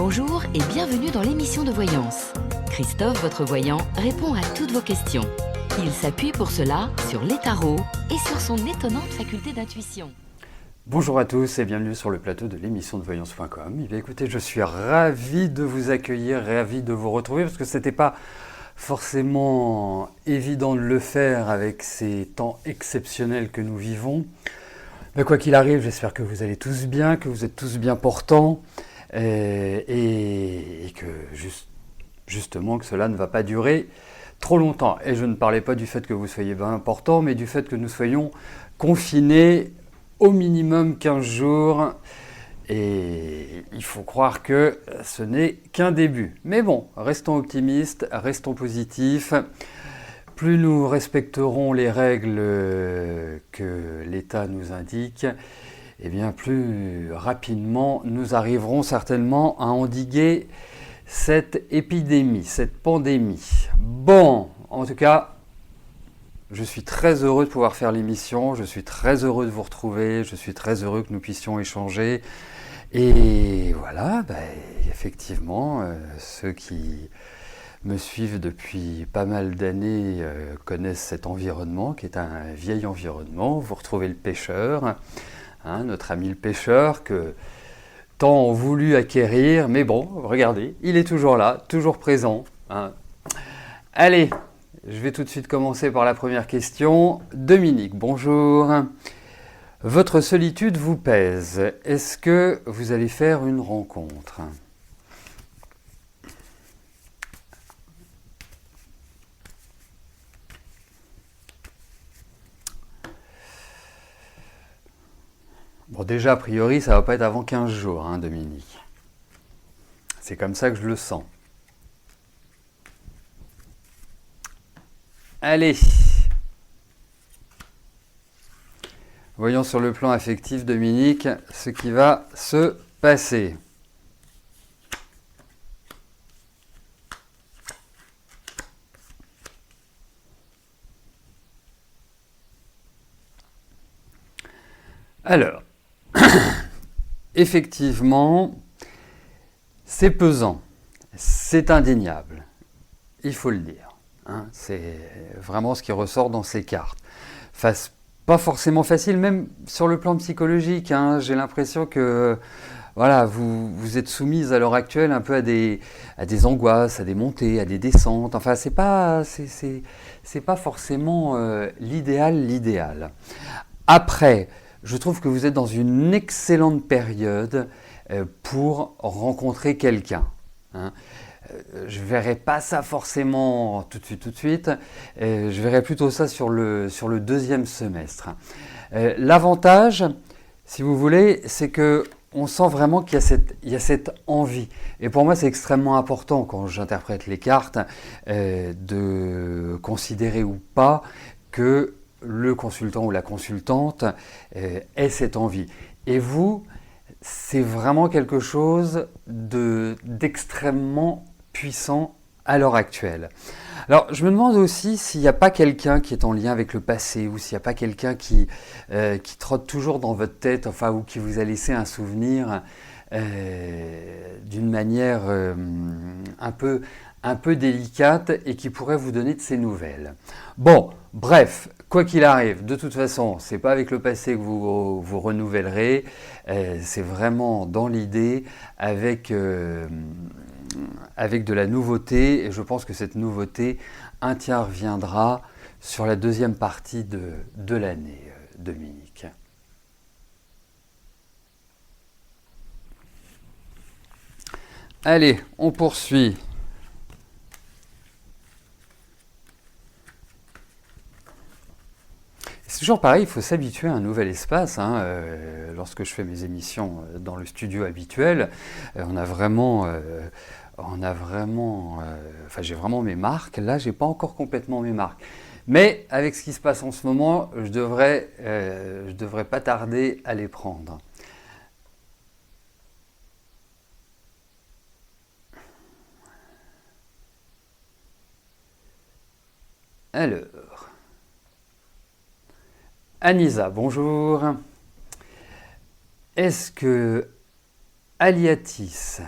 Bonjour et bienvenue dans l'émission de voyance. Christophe, votre voyant, répond à toutes vos questions. Il s'appuie pour cela sur les tarots et sur son étonnante faculté d'intuition. Bonjour à tous et bienvenue sur le plateau de l'émission de voyance.com. Eh bien, écoutez, je suis ravi de vous accueillir, ravi de vous retrouver parce que c'était pas forcément évident de le faire avec ces temps exceptionnels que nous vivons. Mais quoi qu'il arrive, j'espère que vous allez tous bien, que vous êtes tous bien portants et que justement que cela ne va pas durer trop longtemps. Et je ne parlais pas du fait que vous soyez bien portants, mais du fait que nous soyons confinés au minimum 15 jours. Et il faut croire que ce n'est qu'un début. Mais bon, restons optimistes, restons positifs. Plus nous respecterons les règles que l'État nous indique, eh bien plus rapidement nous arriverons certainement à endiguer cette épidémie, cette pandémie. Bon, en tout cas, je suis très heureux de pouvoir faire l'émission, je suis très heureux de vous retrouver, je suis très heureux que nous puissions échanger. Et voilà, effectivement, ceux qui me suivent depuis pas mal d'années connaissent cet environnement qui est un vieil environnement. Vous retrouvez le pêcheur, notre ami le pêcheur que tant ont voulu acquérir, mais bon, regardez, il est toujours là, toujours présent. Allez, je vais tout de suite commencer par la première question. Dominique, bonjour. Votre solitude vous pèse. Est-ce que vous allez faire une rencontre ? Bon, déjà, a priori, ça ne va pas être avant 15 jours, Dominique. C'est comme ça que je le sens. Allez. Voyons sur le plan affectif, Dominique, ce qui va se passer. Alors, effectivement, c'est pesant, c'est indéniable, il faut le dire. C'est vraiment ce qui ressort dans ces cartes. Pas forcément facile, même sur le plan psychologique. J'ai l'impression que voilà, vous êtes soumise à l'heure actuelle un peu à des angoisses, à des montées, à des descentes. Enfin, c'est pas forcément l'idéal. Après, je trouve que vous êtes dans une excellente période pour rencontrer quelqu'un. Je ne verrai pas ça forcément tout de suite. Je verrai plutôt ça sur le deuxième semestre. L'avantage, si vous voulez, c'est qu'on sent vraiment qu'il y a cette envie. Et pour moi, c'est extrêmement important quand j'interprète les cartes de considérer ou pas que le consultant ou la consultante ait cette envie. Et vous, c'est vraiment quelque chose d'extrêmement puissant à l'heure actuelle. Alors, je me demande aussi s'il n'y a pas quelqu'un qui est en lien avec le passé ou s'il n'y a pas quelqu'un qui trotte toujours dans votre tête, enfin, ou qui vous a laissé un souvenir d'une manière un peu délicate et qui pourrait vous donner de ses nouvelles. Bon, bref, quoi qu'il arrive, de toute façon, c'est pas avec le passé que vous renouvellerez, c'est vraiment dans l'idée avec de la nouveauté, et je pense que cette nouveauté interviendra sur la deuxième partie de l'année, Dominique. Allez, on poursuit. C'est toujours pareil, il faut s'habituer à un nouvel espace. Lorsque je fais mes émissions dans le studio habituel, j'ai vraiment mes marques. Là, j'ai pas encore complètement mes marques. Mais avec ce qui se passe en ce moment, je devrais pas tarder à les prendre. Alors, Anissa, bonjour. Est-ce que Aliatis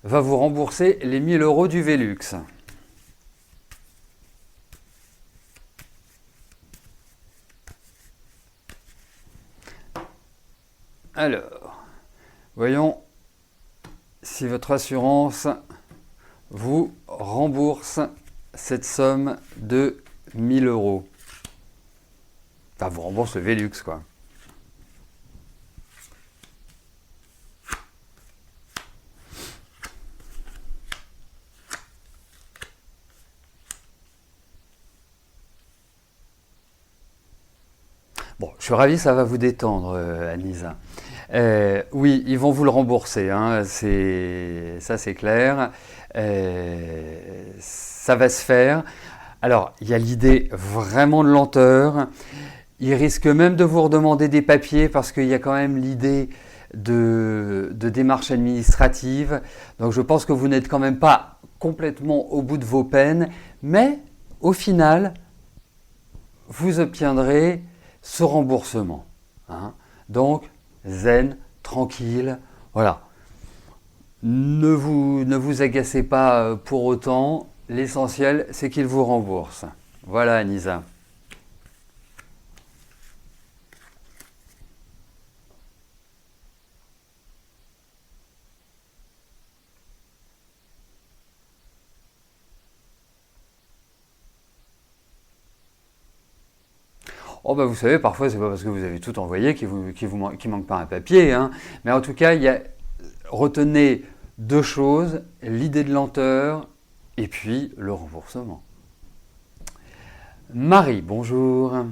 va vous rembourser les 1 000 € du Velux. Alors, voyons si votre assurance vous rembourse cette somme de 1 000 €. Enfin, vous rembourse le Velux, quoi. Bon, je suis ravi, ça va vous détendre, Anisa. Oui, ils vont vous le rembourser, hein, ça c'est clair. Ça va se faire. Alors, il y a l'idée vraiment de lenteur. Ils risquent même de vous redemander des papiers parce qu'il y a quand même l'idée de démarche administrative. Donc, je pense que vous n'êtes quand même pas complètement au bout de vos peines. Mais, au final, vous obtiendrez ce remboursement. Hein. Donc, zen, tranquille, voilà. Ne vous agacez pas pour autant. L'essentiel, c'est qu'il vous rembourse. Voilà, Anisa. Oh bah vous savez, parfois c'est pas parce que vous avez tout envoyé qu'il manque pas un papier, hein. Mais en tout cas, retenez 2 choses, l'idée de lenteur et puis le remboursement. Marie, bonjour.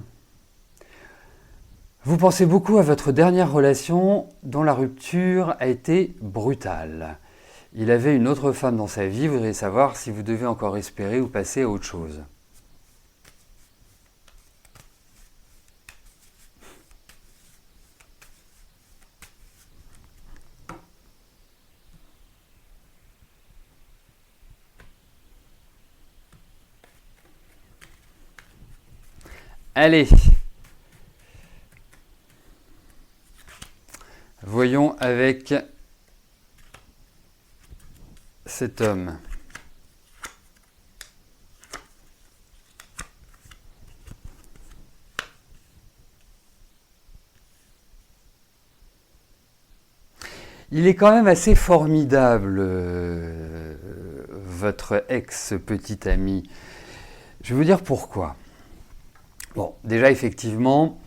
Vous pensez beaucoup à votre dernière relation dont la rupture a été brutale. Il avait une autre femme dans sa vie, vous voudriez savoir si vous devez encore espérer ou passer à autre chose. Allez, voyons avec cet homme. Il est quand même assez formidable, votre ex-petit ami. Je vais vous dire pourquoi. Bon, déjà, effectivement,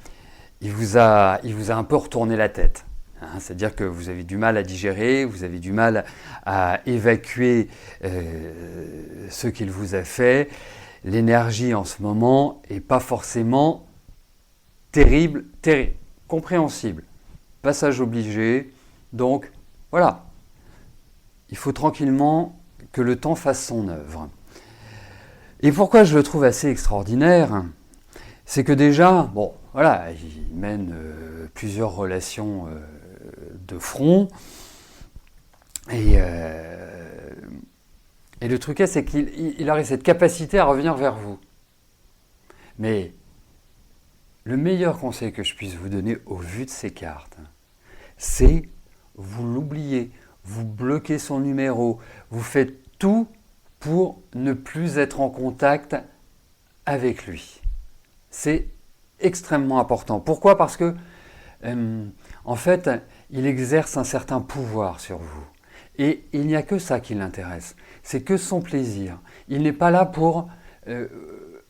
il vous a un peu retourné la tête. Hein, c'est-à-dire que vous avez du mal à digérer, vous avez du mal à évacuer ce qu'il vous a fait. L'énergie en ce moment n'est pas forcément terrible, compréhensible. Passage obligé. Donc, voilà. Il faut tranquillement que le temps fasse son œuvre. Et pourquoi je le trouve assez extraordinaire ? C'est que déjà, bon, voilà, il mène plusieurs relations de front. Et le truc est, c'est qu'il aurait cette capacité à revenir vers vous. Mais le meilleur conseil que je puisse vous donner au vu de ces cartes, c'est vous l'oubliez, vous bloquez son numéro, vous faites tout pour ne plus être en contact avec lui. C'est extrêmement important. Pourquoi ? Parce que, en fait, il exerce un certain pouvoir sur vous. Et il n'y a que ça qui l'intéresse. C'est que son plaisir. Il n'est pas là pour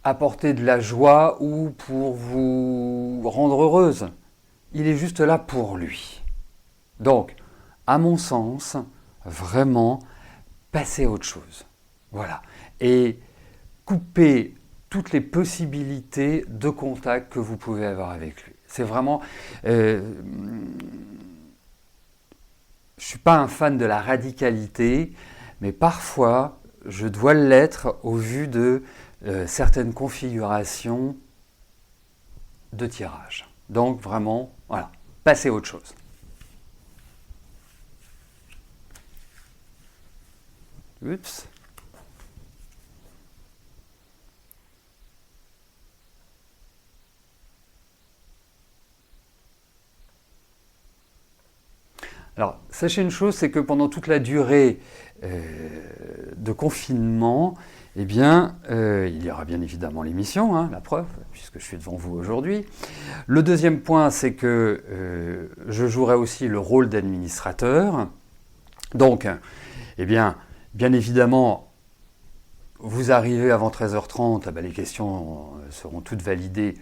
apporter de la joie ou pour vous rendre heureuse. Il est juste là pour lui. Donc, à mon sens, vraiment, passez à autre chose. Voilà. Et coupez toutes les possibilités de contact que vous pouvez avoir avec lui. C'est vraiment... je ne suis pas un fan de la radicalité, mais parfois, je dois l'être au vu de certaines configurations de tirage. Donc vraiment, voilà, passez à autre chose. Oups. Alors, sachez une chose, c'est que pendant toute la durée de confinement, eh bien, il y aura bien évidemment l'émission, hein, la preuve, puisque je suis devant vous aujourd'hui. Le deuxième point, c'est que je jouerai aussi le rôle d'administrateur. Donc, eh bien évidemment, vous arrivez avant 13h30, les questions seront toutes validées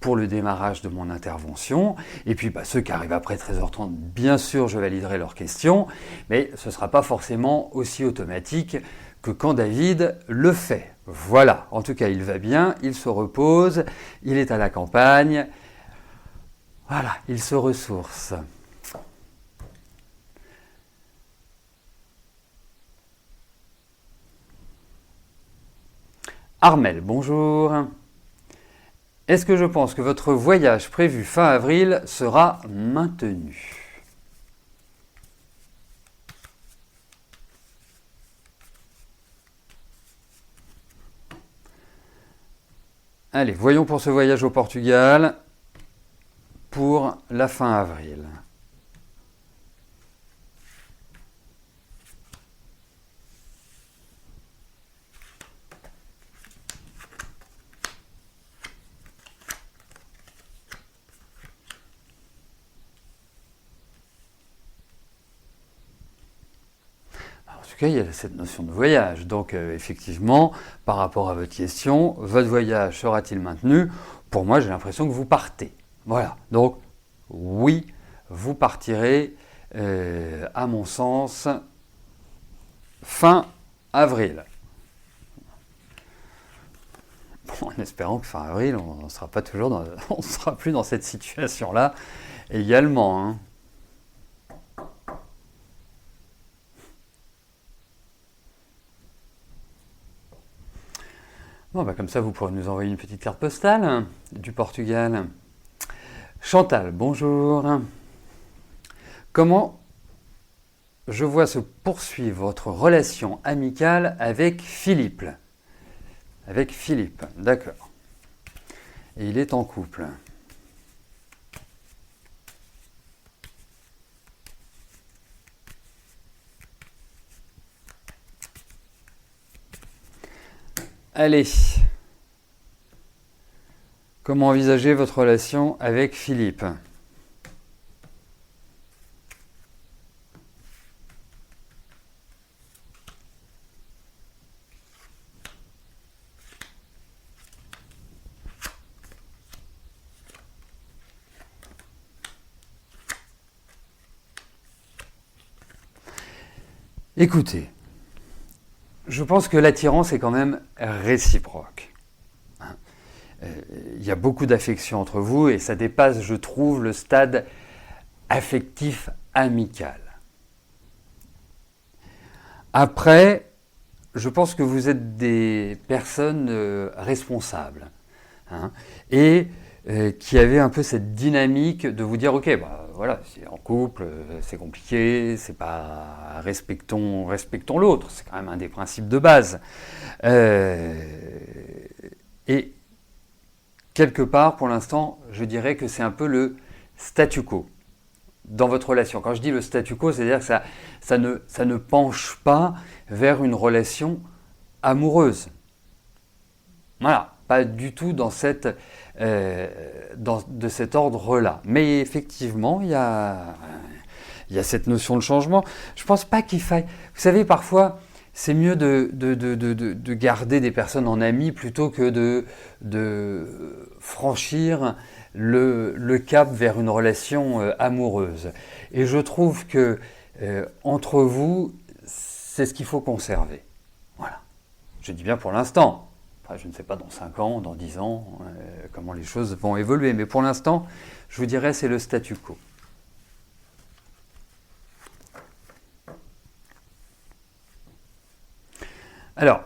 pour le démarrage de mon intervention. Et puis ceux qui arrivent après 13h30, bien sûr, je validerai leurs questions, mais ce ne sera pas forcément aussi automatique que quand David le fait. Voilà, en tout cas, il va bien, il se repose, il est à la campagne. Voilà, il se ressource. Armel, bonjour. Est-ce que je pense que votre voyage prévu fin avril sera maintenu ? Allez, voyons pour ce voyage au Portugal pour la fin avril. En tout cas, il y a cette notion de voyage. Donc, effectivement, par rapport à votre question, votre voyage sera-t-il maintenu ? Pour moi, j'ai l'impression que vous partez. Voilà. Donc, oui, vous partirez, à mon sens, fin avril. Bon, en espérant que fin avril, on ne sera pas toujours on sera plus dans cette situation-là également, hein. Bon, comme ça, vous pourrez nous envoyer une petite carte postale du Portugal. Chantal, bonjour. Comment je vois se poursuivre votre relation amicale avec Philippe ? Avec Philippe, d'accord. Et il est en couple. Allez. Comment envisagez votre relation avec Philippe ? Écoutez, je pense que l'attirance est quand même réciproque. Il y a beaucoup d'affection entre vous et ça dépasse, je trouve, le stade affectif amical. Après, je pense que vous êtes des personnes responsables, hein, et qui avaient un peu cette dynamique de vous dire, ok, voilà, c'est en couple, c'est compliqué, c'est pas respectons l'autre, c'est quand même un des principes de base. Et quelque part, pour l'instant, je dirais que c'est un peu le statu quo dans votre relation. Quand je dis le statu quo, c'est-à-dire que ça ne penche pas vers une relation amoureuse. Voilà, pas du tout dans de cet ordre-là. Mais effectivement, il y a cette notion de changement. Je ne pense pas qu'il faille... Vous savez, parfois, c'est mieux de garder des personnes en amis plutôt que de franchir le cap vers une relation amoureuse. Et je trouve que entre vous, c'est ce qu'il faut conserver. Voilà. Je dis bien pour l'instant. Enfin, je ne sais pas dans 5 ans, dans 10 ans, comment les choses vont évoluer. Mais pour l'instant, je vous dirais, c'est le statu quo. Alors,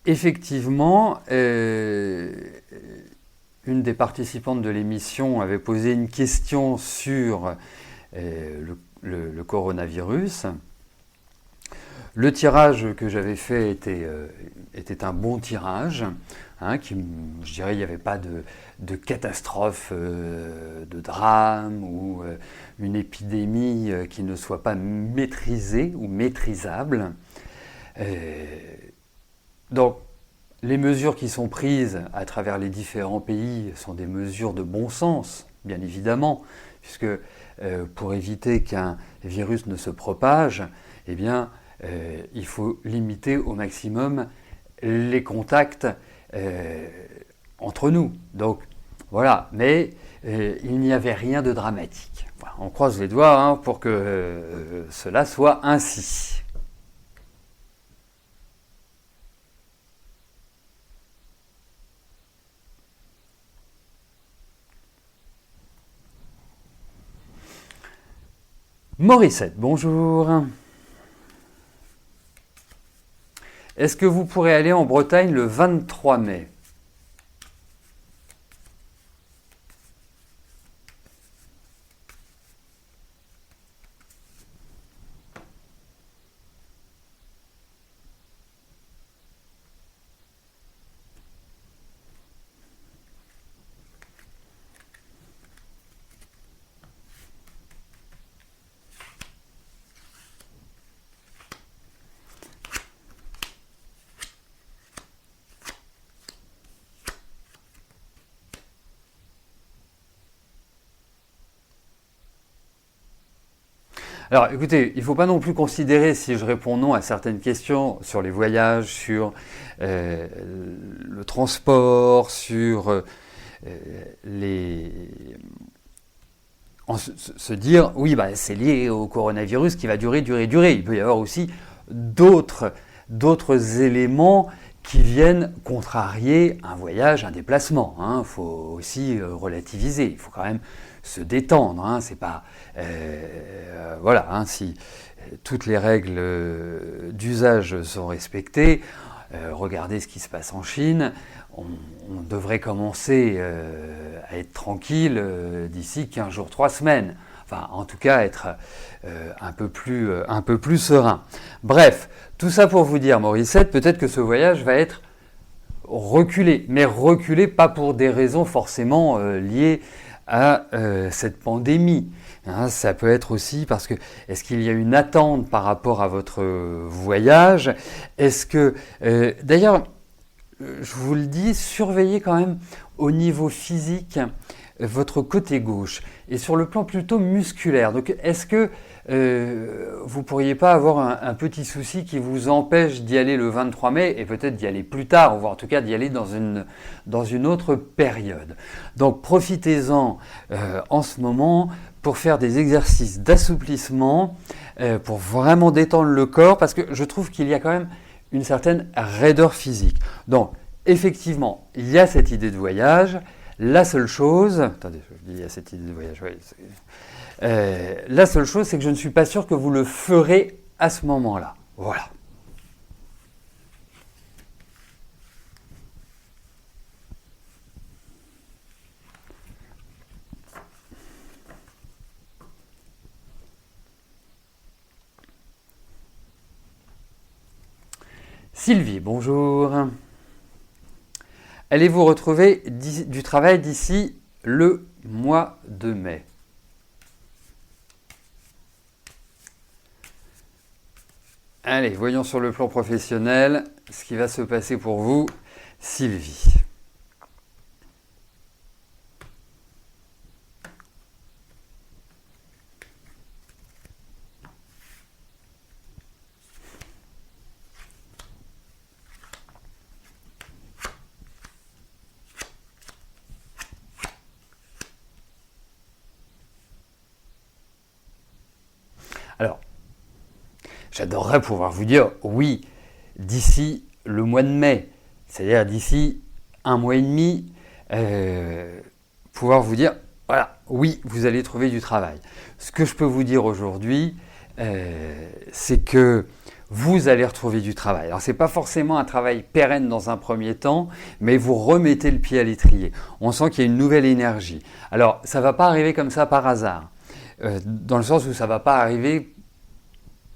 effectivement, une des participantes de l'émission avait posé une question sur le coronavirus. Le tirage que j'avais fait était un bon tirage, hein, je dirais, il n'y avait pas de catastrophe, de drame ou une épidémie qui ne soit pas maîtrisée ou maîtrisable. Donc, les mesures qui sont prises à travers les différents pays sont des mesures de bon sens, bien évidemment, puisque pour éviter qu'un virus ne se propage, eh bien, il faut limiter au maximum les contacts entre nous. Donc, voilà, mais il n'y avait rien de dramatique. Voilà, on croise les doigts hein, pour que cela soit ainsi. Morissette, bonjour. Est-ce que vous pourrez aller en Bretagne le 23 mai ? Alors écoutez, il ne faut pas non plus considérer si je réponds non à certaines questions sur les voyages, sur le transport, sur se dire oui bah, c'est lié au coronavirus qui va durer. Il peut y avoir aussi d'autres éléments qui viennent contrarier un voyage, un déplacement. Il faut aussi relativiser, il faut quand même se détendre. C'est pas voilà. Si toutes les règles d'usage sont respectées, regardez ce qui se passe en Chine. On devrait commencer à être tranquille d'ici 15 jours, 3 semaines. Enfin, en tout cas, être un peu plus serein. Bref, tout ça pour vous dire, Morissette, peut-être que ce voyage va être reculé, mais reculé pas pour des raisons forcément liées à cette pandémie. Ça peut être aussi parce que, est-ce qu'il y a une attente par rapport à votre voyage ? Est-ce que, d'ailleurs, je vous le dis, surveillez quand même au niveau physique votre côté gauche et sur le plan plutôt musculaire. Donc, est-ce que vous ne pourriez pas avoir un petit souci qui vous empêche d'y aller le 23 mai et peut-être d'y aller plus tard, ou en tout cas d'y aller dans une autre période. Donc, profitez-en en ce moment pour faire des exercices d'assouplissement, pour vraiment détendre le corps, parce que je trouve qu'il y a quand même une certaine raideur physique. Donc, effectivement, il y a cette idée de voyage. La seule chose... Attendez, je dis il y a cette idée de voyage. Oui, la seule chose, c'est que je ne suis pas sûr que vous le ferez à ce moment-là. Voilà. Sylvie, bonjour. Allez-vous retrouver du travail d'ici le mois de mai ? Allez, voyons sur le plan professionnel ce qui va se passer pour vous, Sylvie. Alors, j'adorerais pouvoir vous dire oui, d'ici le mois de mai, c'est-à-dire d'ici un mois et demi, pouvoir vous dire voilà, oui, vous allez trouver du travail. Ce que je peux vous dire aujourd'hui, c'est que vous allez retrouver du travail. Alors, ce n'est pas forcément un travail pérenne dans un premier temps, mais vous remettez le pied à l'étrier. On sent qu'il y a une nouvelle énergie. Alors, ça ne va pas arriver comme ça par hasard. Dans le sens où ça ne va pas arriver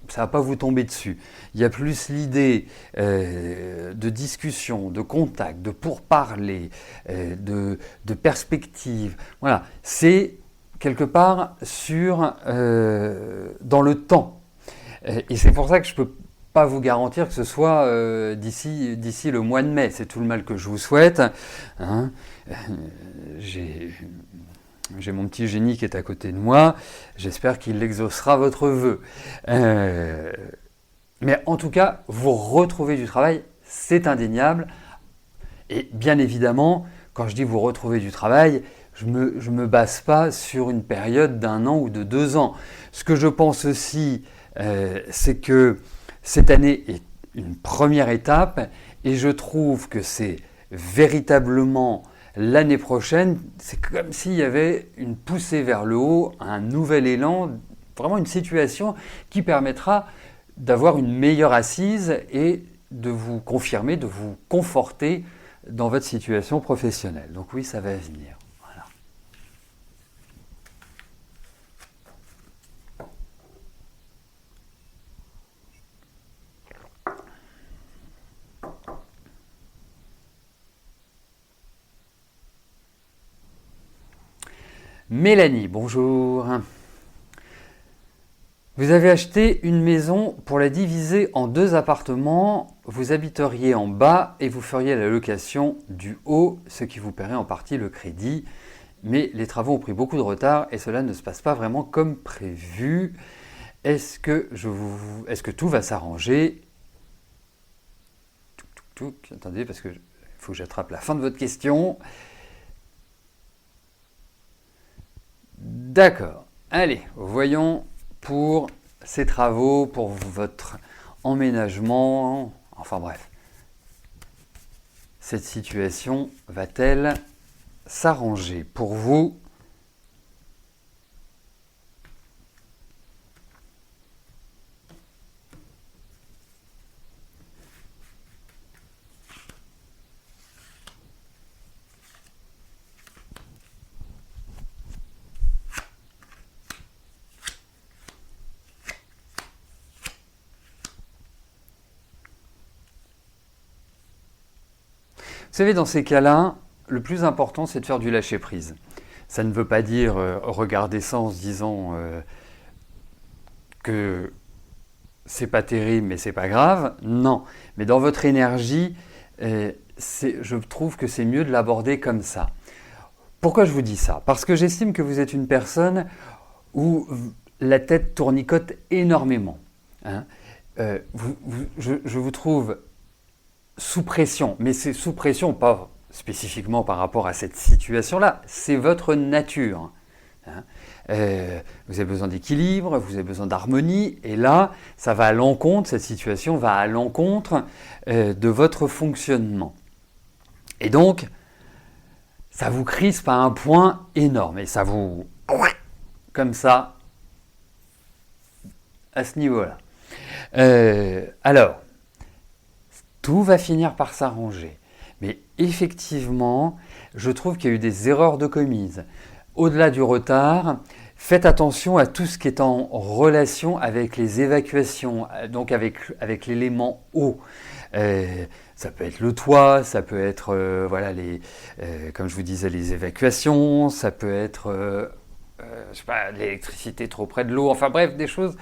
ça va pas vous tomber dessus. Il y a plus l'idée de discussion, de contact, de pourparler, de perspective. Voilà, c'est quelque part dans le temps. Et c'est pour ça que je peux pas vous garantir que ce soit d'ici le mois de mai. C'est tout le mal que je vous souhaite. Hein. J'ai mon petit génie qui est à côté de moi. J'espère qu'il exaucera votre vœu. Mais en tout cas, vous retrouvez du travail, c'est indéniable. Et bien évidemment, quand je dis vous retrouvez du travail, je me base pas sur une période d'1 an ou de 2 ans. Ce que je pense aussi, c'est que cette année est une première étape et je trouve que c'est véritablement l'année prochaine, c'est comme s'il y avait une poussée vers le haut, un nouvel élan, vraiment une situation qui permettra d'avoir une meilleure assise et de vous confirmer, de vous conforter dans votre situation professionnelle. Donc oui, ça va venir. Voilà. Mélanie, bonjour. Vous avez acheté une maison pour la diviser en 2 appartements. Vous habiteriez en bas et vous feriez la location du haut, ce qui vous paierait en partie le crédit. Mais les travaux ont pris beaucoup de retard et cela ne se passe pas vraiment comme prévu. Est-ce que tout va s'arranger? Attendez, parce qu'il faut que j'attrape la fin de votre question. D'accord. Allez, voyons pour ces travaux, pour votre emménagement. Enfin bref. Cette situation va-t-elle s'arranger pour vous? Vous savez, dans ces cas-là, le plus important, c'est de faire du lâcher-prise. Ça ne veut pas dire regarder ça en se disant que c'est pas terrible, mais c'est pas grave. Non, mais dans votre énergie, je trouve que c'est mieux de l'aborder comme ça. Pourquoi je vous dis ça? Parce que j'estime que vous êtes une personne où la tête tournicote énormément. Hein. Je vous trouve sous pression, mais c'est sous pression pas spécifiquement par rapport à cette situation-là, c'est votre nature. Hein. Vous avez besoin d'équilibre, vous avez besoin d'harmonie, et là, ça va à l'encontre, cette situation va à l'encontre de votre fonctionnement. Et donc, ça vous crispe à un point énorme, et ça vous... comme ça, à ce niveau-là. Alors, tout va finir par s'arranger. Mais effectivement, je trouve qu'il y a eu des erreurs de commises. Au-delà du retard, faites attention à tout ce qui est en relation avec les évacuations, donc avec l'élément eau. Ça peut être le toit, ça peut être comme je vous disais, les évacuations, ça peut être je sais pas, l'électricité trop près de l'eau, enfin bref, des choses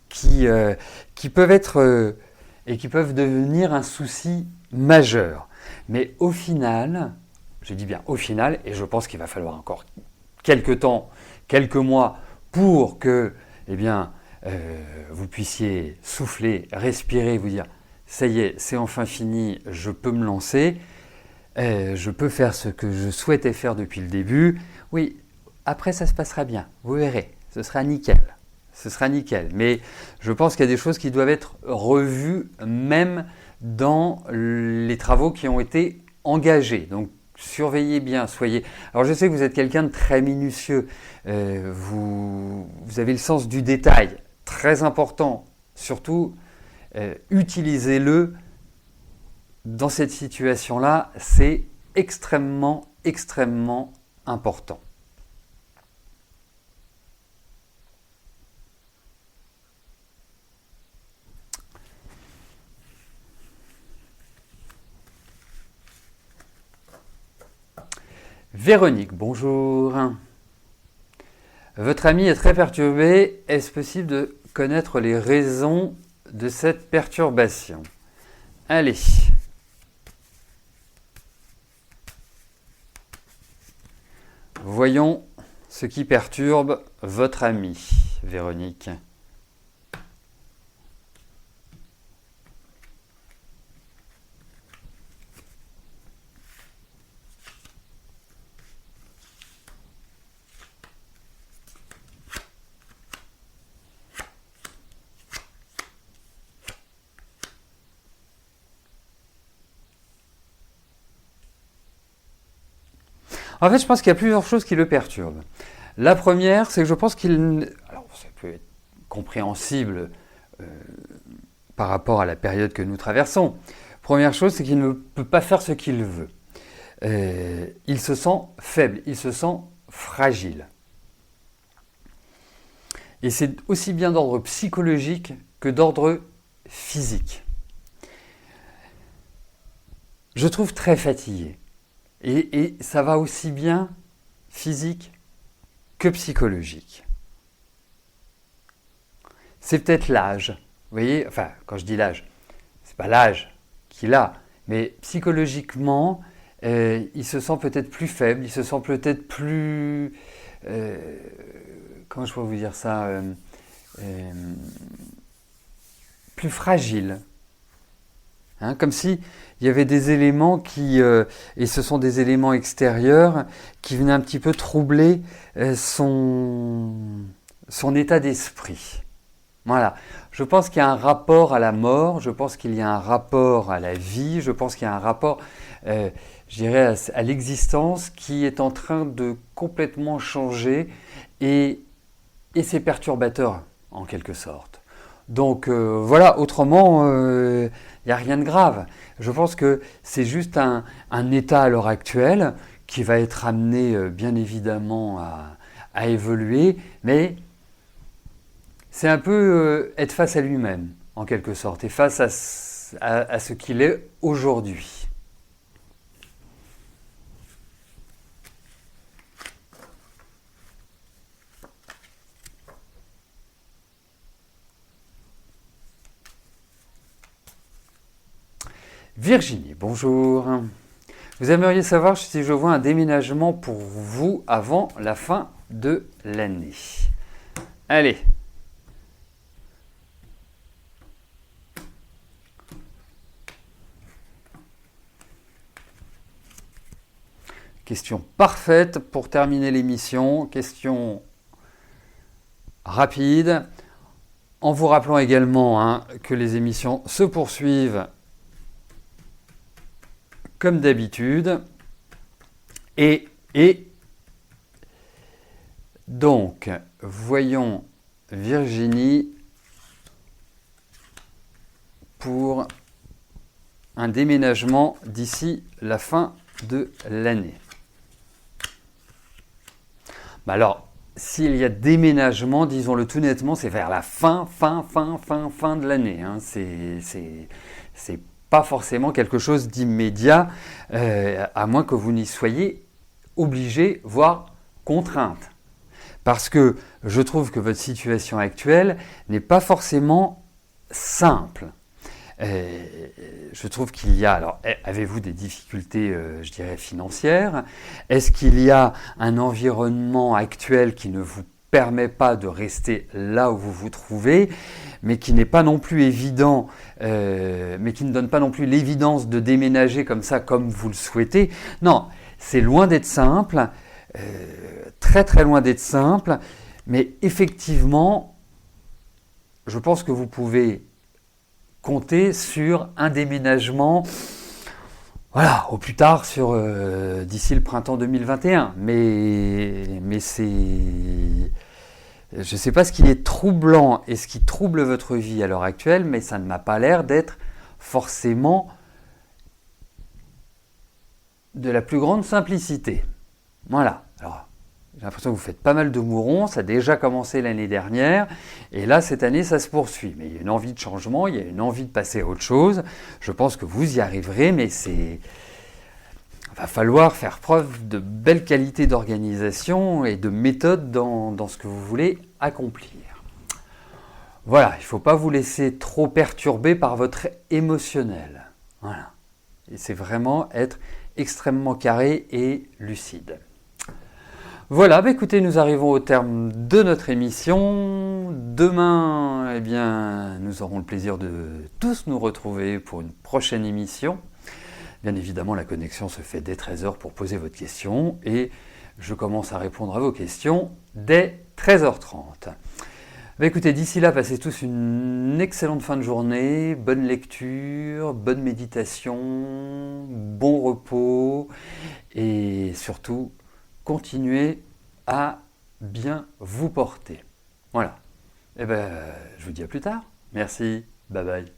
qui peuvent être et qui peuvent devenir un souci majeur. Mais au final, je dis bien au final, et je pense qu'il va falloir encore quelques temps, quelques mois pour que vous puissiez souffler, respirer, vous dire ça y est, c'est enfin fini, je peux me lancer, je peux faire ce que je souhaitais faire depuis le début. Oui, après ça se passera bien, vous verrez, ce sera nickel. Ce sera nickel. Mais je pense qu'il y a des choses qui doivent être revues même dans les travaux qui ont été engagés. Donc surveillez bien, soyez... Alors je sais que vous êtes quelqu'un de très minutieux. Vous avez le sens du détail, très important. Surtout, utilisez-le dans cette situation-là. C'est extrêmement, extrêmement important. Véronique, bonjour. Votre ami est très perturbé. Est-ce possible de connaître les raisons de cette perturbation? Allez. Voyons ce qui perturbe votre ami, Véronique. En fait, je pense qu'il y a plusieurs choses qui le perturbent. La première, c'est que je pense qu'il... Alors, ça peut être compréhensible par rapport à la période que nous traversons. Première chose, c'est qu'il ne peut pas faire ce qu'il veut. Il se sent faible, il se sent fragile. Et c'est aussi bien d'ordre psychologique que d'ordre physique. Je trouve très fatigué. Et ça va aussi bien physique que psychologique. C'est peut-être l'âge. Vous voyez, enfin, quand je dis l'âge, c'est pas l'âge qu'il a, mais psychologiquement, il se sent peut-être plus faible, il se sent peut-être plus... comment je peux vous dire ça plus fragile. Hein, comme si il y avait des éléments qui, et ce sont des éléments extérieurs, qui venaient un petit peu troubler son état d'esprit. Voilà. Je pense qu'il y a un rapport à la mort, je pense qu'il y a un rapport à la vie, je pense qu'il y a un rapport, je dirais, à l'existence qui est en train de complètement changer et c'est perturbateur en quelque sorte. Donc voilà, autrement, il n'y a rien de grave. Je pense que c'est juste un état à l'heure actuelle qui va être amené bien évidemment à évoluer, mais c'est un peu être face à lui-même en quelque sorte et face à ce qu'il est aujourd'hui. Virginie, bonjour. Vous aimeriez savoir si je vois un déménagement pour vous avant la fin de l'année. Allez. Question parfaite pour terminer l'émission. Question rapide. En vous rappelant également que les émissions se poursuivent comme d'habitude. Et donc, voyons Virginie pour un déménagement d'ici la fin de l'année. Alors, s'il y a déménagement, disons-le tout nettement, c'est vers la fin de l'année. C'est pas forcément quelque chose d'immédiat, à moins que vous n'y soyez obligé, voire contrainte. Parce que je trouve que votre situation actuelle n'est pas forcément simple. Je trouve qu'il y a, alors avez-vous des difficultés, je dirais, financières? Est-ce qu'il y a un environnement actuel qui ne vous permet pas de rester là où vous vous trouvez, mais qui n'est pas non plus évident, mais qui ne donne pas non plus l'évidence de déménager comme ça, comme vous le souhaitez? Non, c'est loin d'être simple, très très loin d'être simple, mais effectivement, je pense que vous pouvez compter sur un déménagement, voilà, au plus tard d'ici le printemps 2021. Mais c'est... Je ne sais pas ce qui est troublant et ce qui trouble votre vie à l'heure actuelle, mais ça ne m'a pas l'air d'être forcément de la plus grande simplicité. Voilà. Alors, j'ai l'impression que vous faites pas mal de mourons, ça a déjà commencé l'année dernière, et là, cette année, ça se poursuit. Mais il y a une envie de changement, il y a une envie de passer à autre chose. Je pense que vous y arriverez, mais c'est... va falloir faire preuve de belle qualité d'organisation et de méthode dans ce que vous voulez accomplir. Voilà, il ne faut pas vous laisser trop perturber par votre émotionnel. Voilà. Et c'est vraiment être extrêmement carré et lucide. Voilà, écoutez, nous arrivons au terme de notre émission. Demain, eh bien, nous aurons le plaisir de tous nous retrouver pour une prochaine émission. Bien évidemment, la connexion se fait dès 13h pour poser votre question et je commence à répondre à vos questions dès 13h30. Écoutez, d'ici là, passez tous une excellente fin de journée, bonne lecture, bonne méditation, bon repos et surtout, continuez à bien vous porter. Voilà. Je vous dis à plus tard. Merci. Bye bye.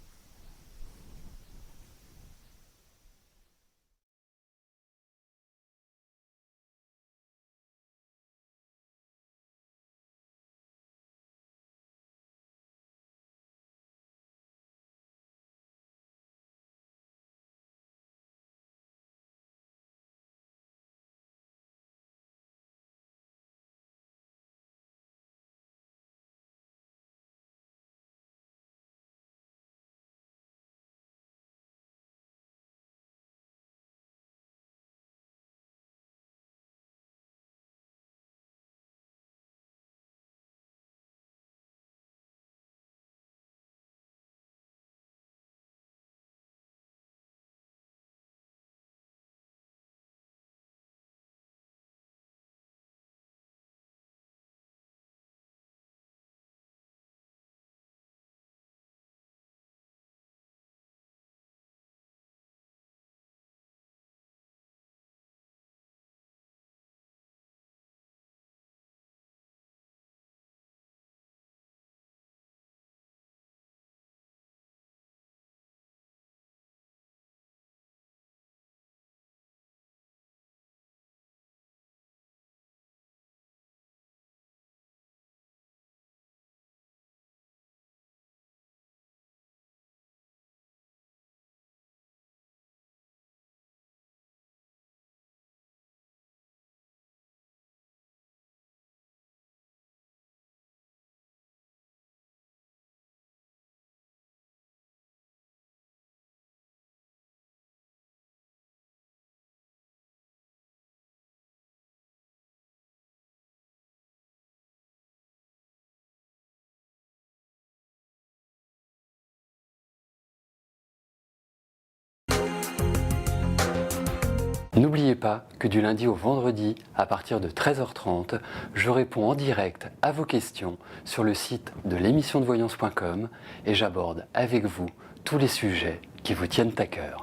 N'oubliez pas que du lundi au vendredi, à partir de 13h30, je réponds en direct à vos questions sur le site de l'émissiondevoyance.com et j'aborde avec vous tous les sujets qui vous tiennent à cœur.